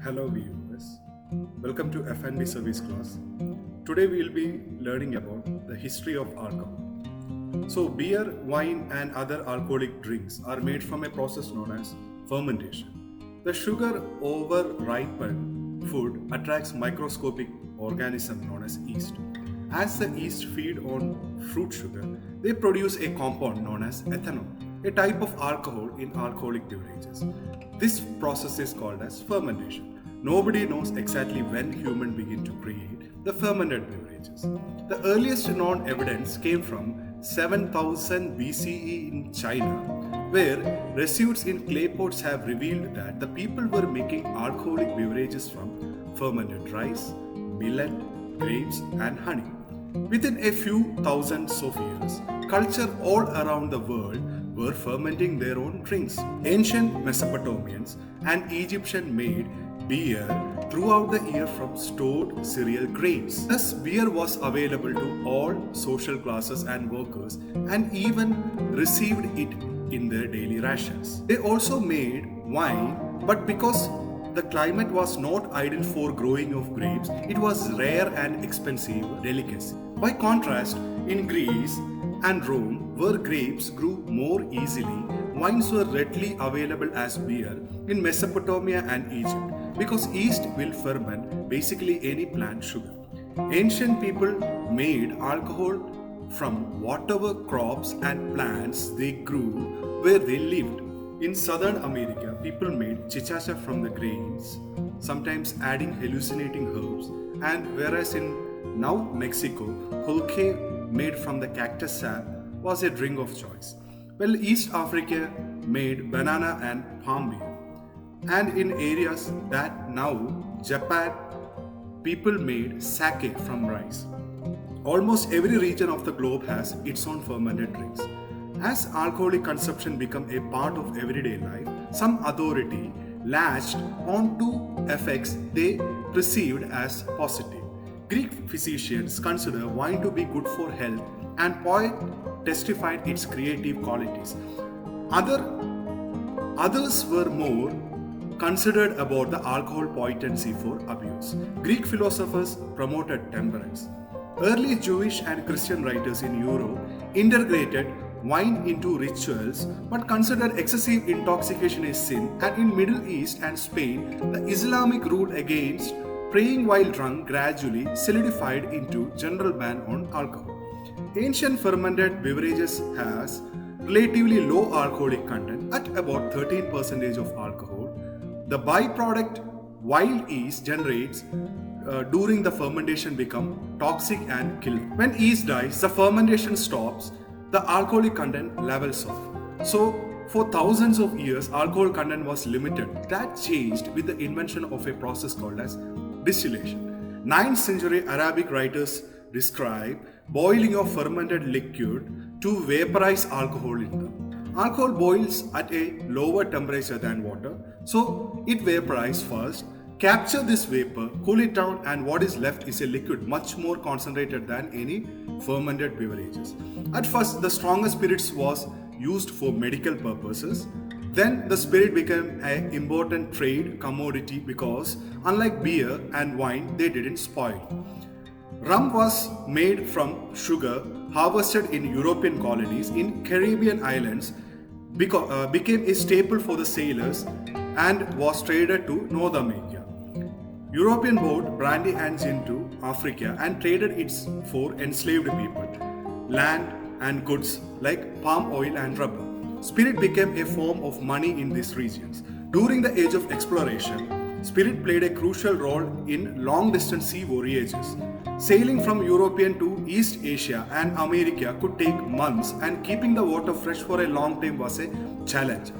Hello viewers, welcome to F&B service class. Today we will be learning about the history of alcohol. So beer, wine and other alcoholic drinks are made from a process known as fermentation. The sugar over ripened food attracts microscopic organism known as yeast. As the yeast feed on fruit sugar, they produce a compound known as ethanol, a type of alcohol in alcoholic beverages. This process is called as fermentation. Nobody knows exactly when humans begin to create the fermented beverages. The earliest known evidence came from 7000 BCE in China, where receipts in clay pots have revealed that the people were making alcoholic beverages from fermented rice, millet, grapes, and honey. Within a few thousands of years, culture all around the world were fermenting their own drinks. Ancient Mesopotamians and Egyptians made beer throughout the year from stored cereal grains. Thus, beer was available to all social classes and workers and even received it in their daily rations. They also made wine, but because the climate was not ideal for growing of grapes, it was rare and expensive delicacy. By contrast, in Greece and Rome, where grapes grew more easily, wines were readily available as beer in Mesopotamia and Egypt because yeast will ferment basically any plant sugar. Ancient people made alcohol from whatever crops and plants they grew where they lived. In Southern America, people made chichacha from the grains, sometimes adding hallucinating herbs, and whereas in now Mexico, pulque made from the cactus sap was a drink of choice. Well, East Africa made banana and palm beer. And in areas that now Japan, people made sake from rice. Almost every region of the globe has its own fermented drinks. As alcoholic consumption became a part of everyday life, some authority latched onto effects they perceived as positive. Greek physicians considered wine to be good for health, and poets testified its creative qualities. Others were more considered about the alcohol potency for abuse. Greek philosophers promoted temperance. Early Jewish and Christian writers in Europe integrated wine into rituals but considered excessive intoxication a sin, and in Middle East and Spain, the Islamic rule against praying while drunk gradually solidified into general ban on alcohol. Ancient fermented beverages has relatively low alcoholic content at about 13% of alcohol. The byproduct wild yeast generates during the fermentation become toxic and kill. When yeast dies, the fermentation stops, the alcoholic content levels off. So, for thousands of years, alcohol content was limited. That changed with the invention of a process called as distillation. 9th century Arabic writers describe boiling of fermented liquid to vaporize alcohol in them. Alcohol boils at a lower temperature than water, so it vaporizes first. Capture this vapor, cool it down, and what is left is a liquid much more concentrated than any fermented beverages. At first, the stronger spirits was used for medical purposes. Then the spirit became an important trade commodity because unlike beer and wine, they didn't spoil. Rum was made from sugar harvested in European colonies in Caribbean islands, became a staple for the sailors and was traded to North America. European brought brandy and gin to Africa and traded it for enslaved people, land and goods like palm oil and rubber. Spirit became a form of money in these regions. During the age of exploration, spirit played a crucial role in long-distance sea voyages. Sailing from European to East Asia and America could take months, and keeping the water fresh for a long time was a challenge.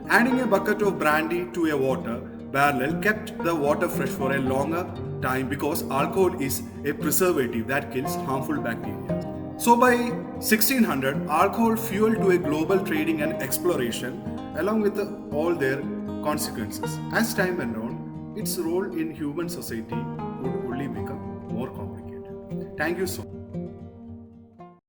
Adding a bucket of brandy to a water barrel kept the water fresh for a longer time because alcohol is a preservative that kills harmful bacteria. So by 1600, alcohol fueled to a global trading and exploration along with all their consequences. As time went on, its role in human society would only become more complicated. Thank you so much.